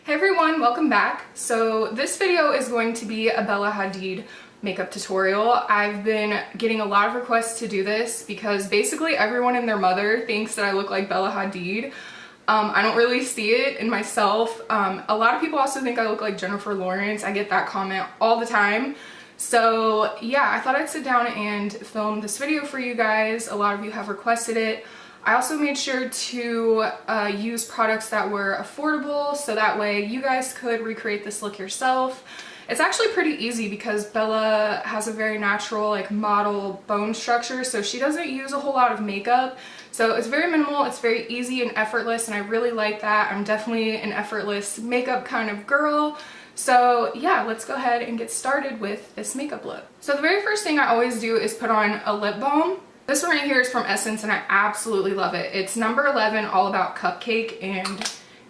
Hey everyone, welcome back. So this video is going to be a Bella Hadid makeup tutorial. I've been getting a lot of requests to do this because basically everyone and their mother thinks that I look like Bella Hadid. I don't really see it in myself. A lot of people also think I look like Jennifer Lawrence. I get that comment all the time. So yeah, I thought I'd sit down and film this video for you guys. A lot of you have requested it. I also made sure to use products that were affordable so that way you guys could recreate this look yourself. It's actually pretty easy because Bella has a very natural like model bone structure, so she doesn't use a whole lot of makeup. So it's very minimal, it's very easy and effortless, and I really like that. I'm definitely an effortless makeup kind of girl. So yeah, let's go ahead and get started with this makeup look. So the very first thing I always do is put on a lip balm. This one right here is from Essence and I absolutely love it. It's number 11, All About Cupcake, and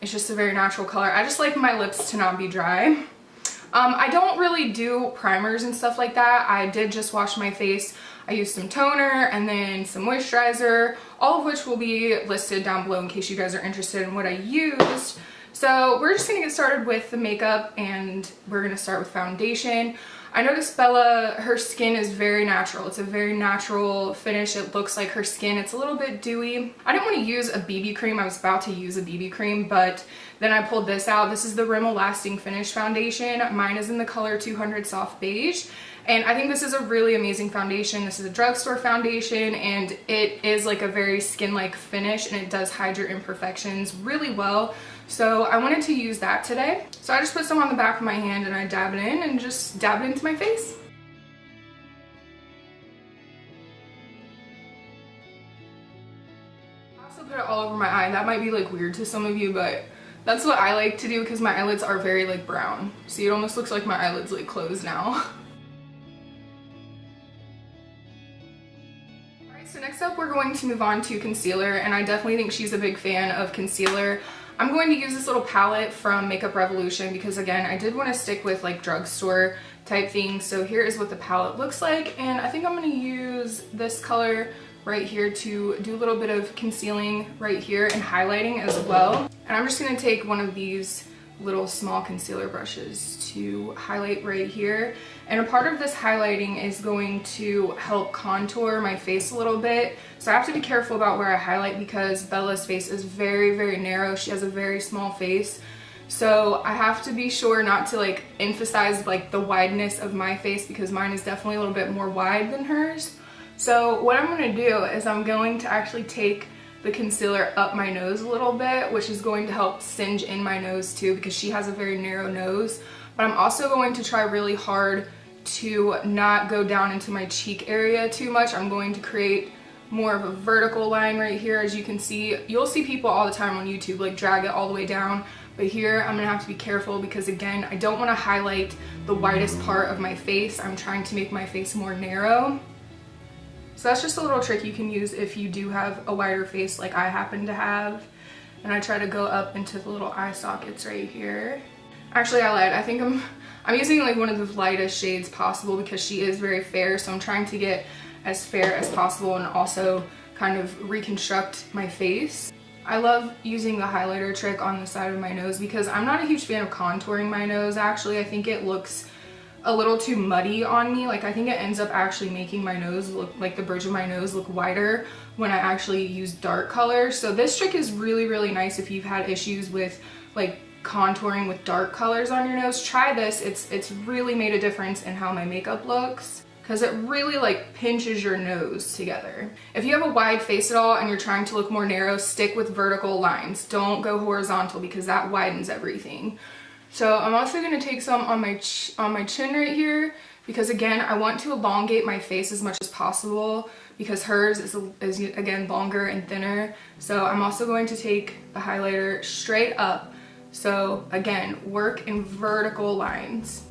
it's just a very natural color. I just like my lips to not be dry. I don't really do primers and stuff like that. I did just wash my face. I used some toner and then some moisturizer, all of which will be listed down below in case you guys are interested in what I used. So we're just gonna get started with the makeup and we're gonna start with foundation. I noticed Bella, her skin is very natural. It's a very natural finish. It looks like her skin. It's a little bit dewy. I didn't want to use a BB cream. I was about to use a BB cream, but then I pulled this out. This is the Rimmel Lasting Finish Foundation. Mine is in the color 200 Soft Beige. And I think this is a really amazing foundation. This is a drugstore foundation and it is like a very skin-like finish and it does hide your imperfections really well. So I wanted to use that today. So I just put some on the back of my hand and I dab it in and just dab it into my face. I also put it all over my eye. That might be like weird to some of you, but that's what I like to do because my eyelids are very like brown. See, it almost looks like my eyelids like closed now. So next up we're going to move on to concealer, and I definitely think she's a big fan of concealer. I'm going to use this little palette from Makeup Revolution because again I did want to stick with like drugstore type things. So here is what the palette looks like, and I think I'm going to use this color right here to do a little bit of concealing right here and highlighting as well. And I'm just going to take one of these little small concealer brushes to highlight right here, and a part of this highlighting is going to help contour my face a little bit. So I have to be careful about where I highlight because Bella's face is very narrow. She has a very small face, so I have to be sure not to like emphasize like the wideness of my face because mine is definitely a little bit more wide than hers. So what I'm going to do is I'm going to actually take the concealer up my nose a little bit, which is going to help singe in my nose too because she has a very narrow nose. But I'm also going to try really hard to not go down into my cheek area too much. I'm going to create more of a vertical line right here. As you can see, you'll see people all the time on YouTube like drag it all the way down, but here I'm gonna have to be careful because again I don't want to highlight the widest part of my face. I'm trying to make my face more narrow. So that's just a little trick you can use if you do have a wider face like I happen to have. And I try to go up into the little eye sockets right here. Actually, I lied. I think I'm using like one of the lightest shades possible because she is very fair. So I'm trying to get as fair as possible and also kind of reconstruct my face. I love using the highlighter trick on the side of my nose because I'm not a huge fan of contouring my nose actually. I think it looks a little too muddy on me. Like I think it ends up actually making my nose look like the bridge of my nose look wider when I actually use dark colors. So this trick is really nice if you've had issues with like contouring with dark colors on your nose. Try this. It's really made a difference in how my makeup looks because it really like pinches your nose together. If you have a wide face at all and you're trying to look more narrow, stick with vertical lines. Don't go horizontal because that widens everything. So I'm also going to take some on my chin right here because again I want to elongate my face as much as possible because hers is again longer and thinner. So I'm also going to take the highlighter straight up. So again, work in vertical lines.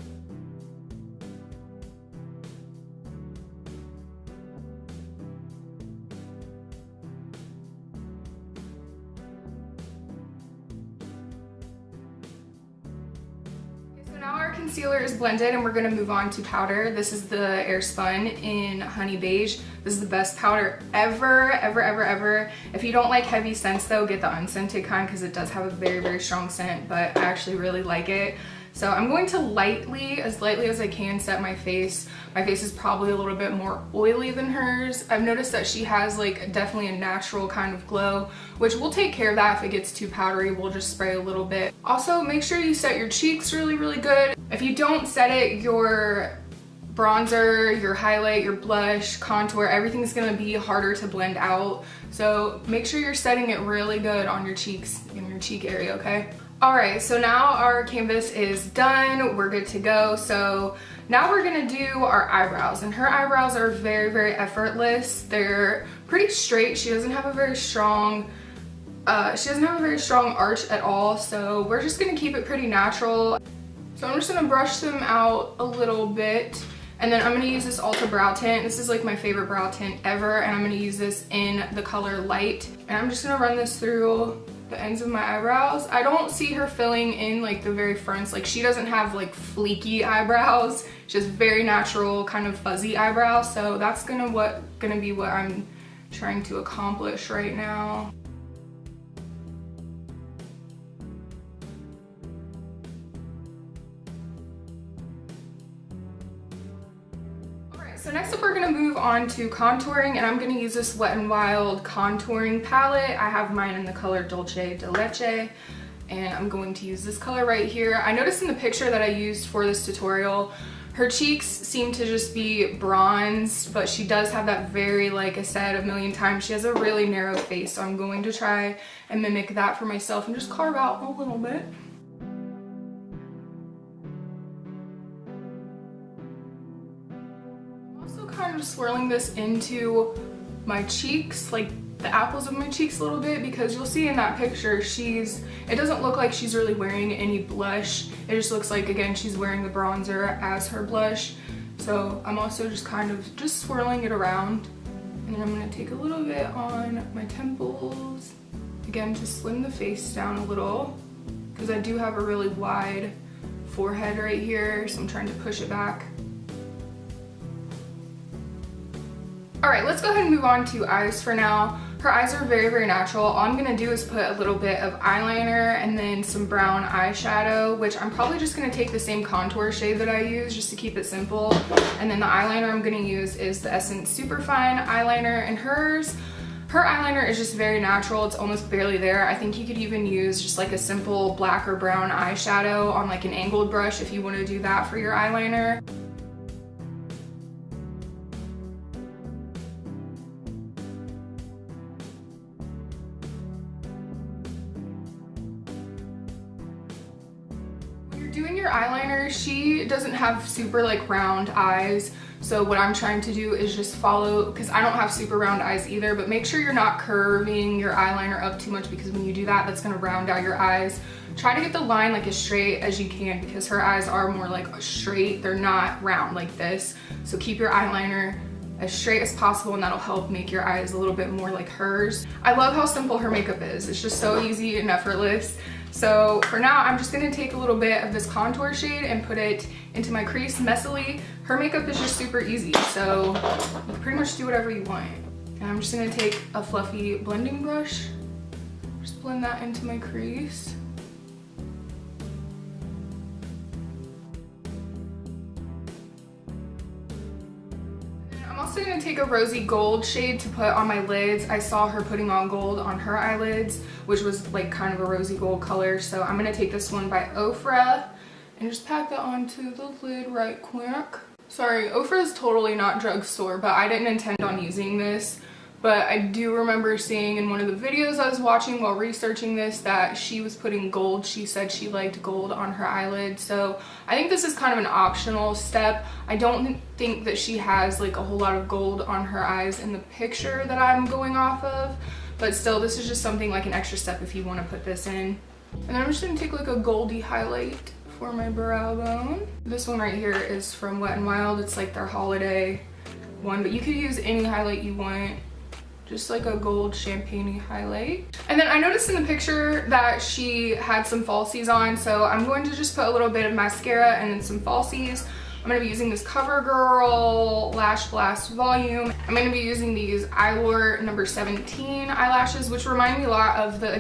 now our concealer is blended and we're gonna move on to powder. This is the Airspun in Honey Beige. This is the best powder ever, ever, ever, ever. If you don't like heavy scents though, get the unscented kind because it does have a very, very strong scent, but I actually really like it. So I'm going to lightly as I can set my face. My face is probably a little bit more oily than hers. I've noticed that she has like definitely a natural kind of glow, which we'll take care of that. If it gets too powdery, we'll just spray a little bit. Also, make sure you set your cheeks really, really good. If you don't set it, your bronzer, your highlight, your blush, contour, everything's gonna be harder to blend out. So make sure you're setting it really good on your cheeks, in your cheek area, okay? Alright, so now our canvas is done, we're good to go. So now we're gonna do our eyebrows, and her eyebrows are very, very effortless. They're pretty straight. She doesn't have a very strong arch at all, so we're just gonna keep it pretty natural. So I'm just gonna brush them out a little bit, and then I'm gonna use this Ulta brow tint. This is like my favorite brow tint ever, and I'm gonna use this in the color Light, and I'm just gonna run this through the ends of my eyebrows. I don't see her filling in like the very fronts. Like she doesn't have like fleeky eyebrows. She has very natural kind of fuzzy eyebrows. So that's gonna be what I'm trying to accomplish right now. So next up we're gonna move on to contouring, and I'm gonna use this Wet n Wild contouring palette. I have mine in the color Dulce de Leche, and I'm going to use this color right here. I noticed in the picture that I used for this tutorial, her cheeks seem to just be bronzed, but she does have that very, like I said a million times, she has a really narrow face. So I'm going to try and mimic that for myself and just carve out a little bit. Kind of swirling this into my cheeks, like the apples of my cheeks a little bit, because you'll see in that picture it doesn't look like she's really wearing any blush. It just looks like, again, she's wearing the bronzer as her blush. So I'm also just kind of just swirling it around, and then I'm going to take a little bit on my temples, again to slim the face down a little, because I do have a really wide forehead right here, so I'm trying to push it back. Alright, let's go ahead and move on to eyes for now. Her eyes are very, very natural. All I'm going to do is put a little bit of eyeliner and then some brown eyeshadow, which I'm probably just going to take the same contour shade that I use just to keep it simple. And then the eyeliner I'm going to use is the Essence Superfine eyeliner, and her eyeliner is just very natural. It's almost barely there. I think you could even use just like a simple black or brown eyeshadow on like an angled brush if you want to do that for your eyeliner. Doing your eyeliner, she doesn't have super like round eyes, so what I'm trying to do is just follow, because I don't have super round eyes either, but make sure you're not curving your eyeliner up too much, because when you do that, that's going to round out your eyes. Try to get the line like as straight as you can, because her eyes are more like straight, they're not round like this. So keep your eyeliner as straight as possible, and that'll help make your eyes a little bit more like hers. I love how simple her makeup is. It's just so easy and effortless. So for now, I'm just gonna take a little bit of this contour shade and put it into my crease messily. Her makeup is just super easy, so you can pretty much do whatever you want. And I'm just gonna take a fluffy blending brush, just blend that into my crease. I'm also going to take a rosy gold shade to put on my lids. I saw her putting on gold on her eyelids, which was like kind of a rosy gold color. So I'm going to take this one by Ofra and just pack that onto the lid right quick. Sorry, Ofra is totally not drugstore, but I didn't intend on using this. But I do remember seeing in one of the videos I was watching while researching this that she was putting gold. She said she liked gold on her eyelids. So I think this is kind of an optional step. I don't think that she has like a whole lot of gold on her eyes in the picture that I'm going off of. But still, this is just something like an extra step if you want to put this in. And then I'm just going to take like a goldy highlight for my brow bone. This one right here is from Wet n Wild. It's like their holiday one, but you could use any highlight you want. just like a gold champagne highlight. And then I noticed in the picture that she had some falsies on, so I'm going to just put a little bit of mascara and then some falsies. I'm going to be using this CoverGirl Lash Blast Volume. I'm going to be using these Eyelure number 17 eyelashes, which remind me a lot of the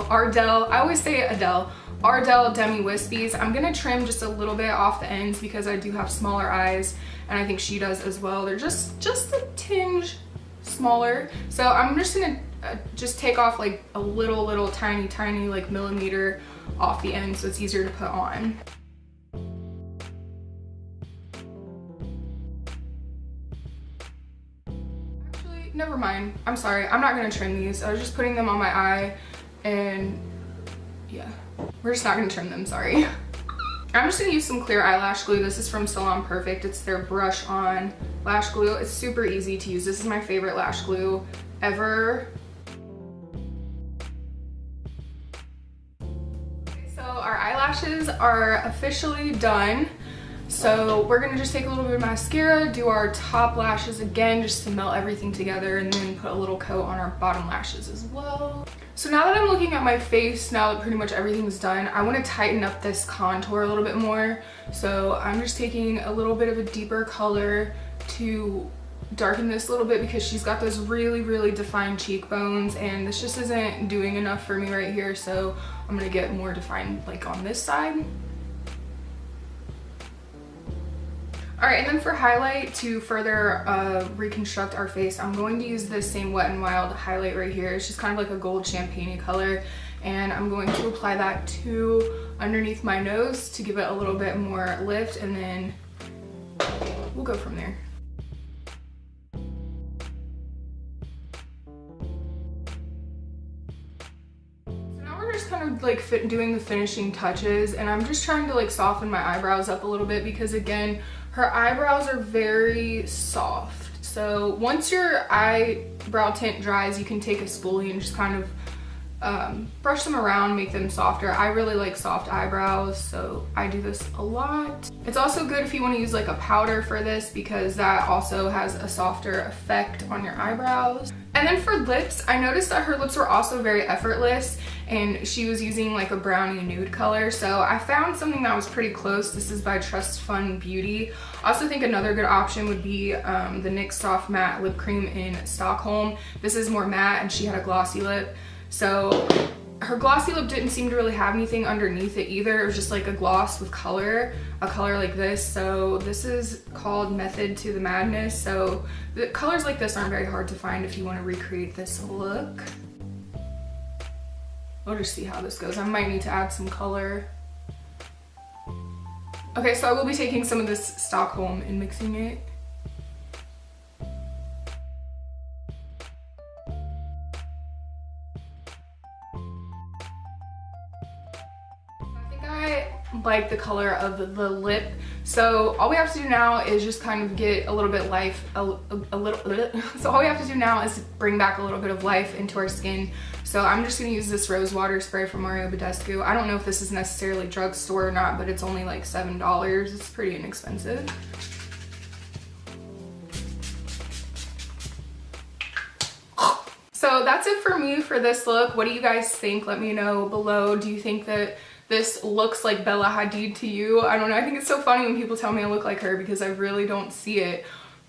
Ardell, I always say Adele, Ardell Demi Wispies. I'm going to trim just a little bit off the ends because I do have smaller eyes, and I think she does as well. They're just a tinge smaller. So I'm just going to just take off like a little tiny like millimeter off the end so it's easier to put on. Never mind, I'm sorry, I'm not gonna trim these. I was just putting them on my eye, and yeah, we're just not gonna trim them, sorry. I'm just gonna use some clear eyelash glue. This is from Salon Perfect. It's their brush on lash glue. It's super easy to use. This is my favorite lash glue ever. Okay, so our eyelashes are officially done. So we're gonna just take a little bit of mascara, do our top lashes again just to melt everything together, and then put a little coat on our bottom lashes as well. So now that I'm looking at my face, now that pretty much everything's done, I want to tighten up this contour a little bit more. So I'm just taking a little bit of a deeper color to darken this a little bit because she's got those really defined cheekbones, and this just isn't doing enough for me right here. So I'm gonna get more defined like on this side. All right, and then for highlight, to further reconstruct our face, I'm going to use this same Wet n Wild highlight right here. It's just kind of like a gold champagne color, and I'm going to apply that to underneath my nose to give it a little bit more lift, and then we'll go from there. So now we're just kind of like doing the finishing touches, and I'm just trying to like soften my eyebrows up a little bit because again, her eyebrows are very soft. So once your eyebrow tint dries, you can take a spoolie and just kind of brush them around, make them softer. I really like soft eyebrows, so I do this a lot. It's also good if you want to use like a powder for this because that also has a softer effect on your eyebrows. And then for lips, I noticed that her lips were also very effortless, and she was using like a brownie nude color. So I found something that was pretty close. This is by Trust Fund Beauty. I also think another good option would be the NYX Soft Matte Lip Cream in Stockholm. This is more matte, and she had a glossy lip. So her glossy lip didn't seem to really have anything underneath it either. It was just like a gloss with color, a color like this. So this is called Method to the Madness. So the colors like this aren't very hard to find if you want to recreate this look. We'll just see how this goes. I might need to add some color. Okay, so I will be taking some of this Stockholm and mixing it. Like the color of the lip, so all we have to do now is just kind of get a little bit so all we have to do now is bring back a little bit of life into our skin. So I'm just going to use this rose water spray from Mario Badescu. I don't know if this is necessarily drugstore or not, but it's only like $7. It's pretty inexpensive. So that's it for me for this look. What do you guys think? Let me know below. Do you think that this looks like Bella Hadid to you? I don't know. I think it's so funny when people tell me I look like her because I really don't see it.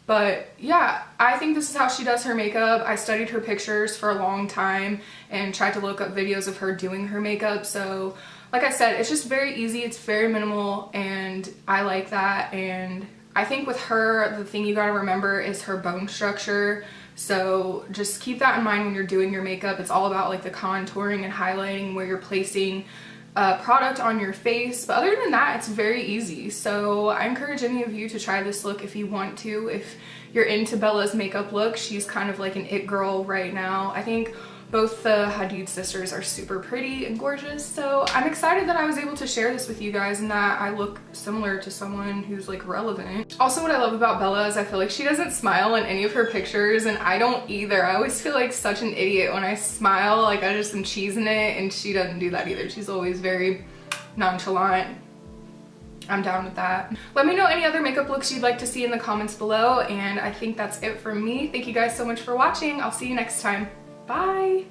But yeah, I think this is how she does her makeup. I studied her pictures for a long time and tried to look up videos of her doing her makeup. So like I said, it's just very easy. It's very minimal, and I like that. And I think with her, the thing you gotta remember is her bone structure. So just keep that in mind when you're doing your makeup. It's all about like the contouring and highlighting where you're placing product on your face, but other than that, it's very easy. So I encourage any of you to try this look if you want to. If you're into Bella's makeup look, she's kind of like an it girl right now. I think both the Hadid sisters are super pretty and gorgeous, so I'm excited that I was able to share this with you guys and that I look similar to someone who's like relevant. Also, what I love about Bella is I feel like she doesn't smile in any of her pictures, and I don't either. I always feel like such an idiot when I smile, like I just am cheesing it, and she doesn't do that either. She's always very nonchalant. I'm down with that. Let me know any other makeup looks you'd like to see in the comments below, and I think that's it from me. Thank you guys so much for watching. I'll see you next time. Bye!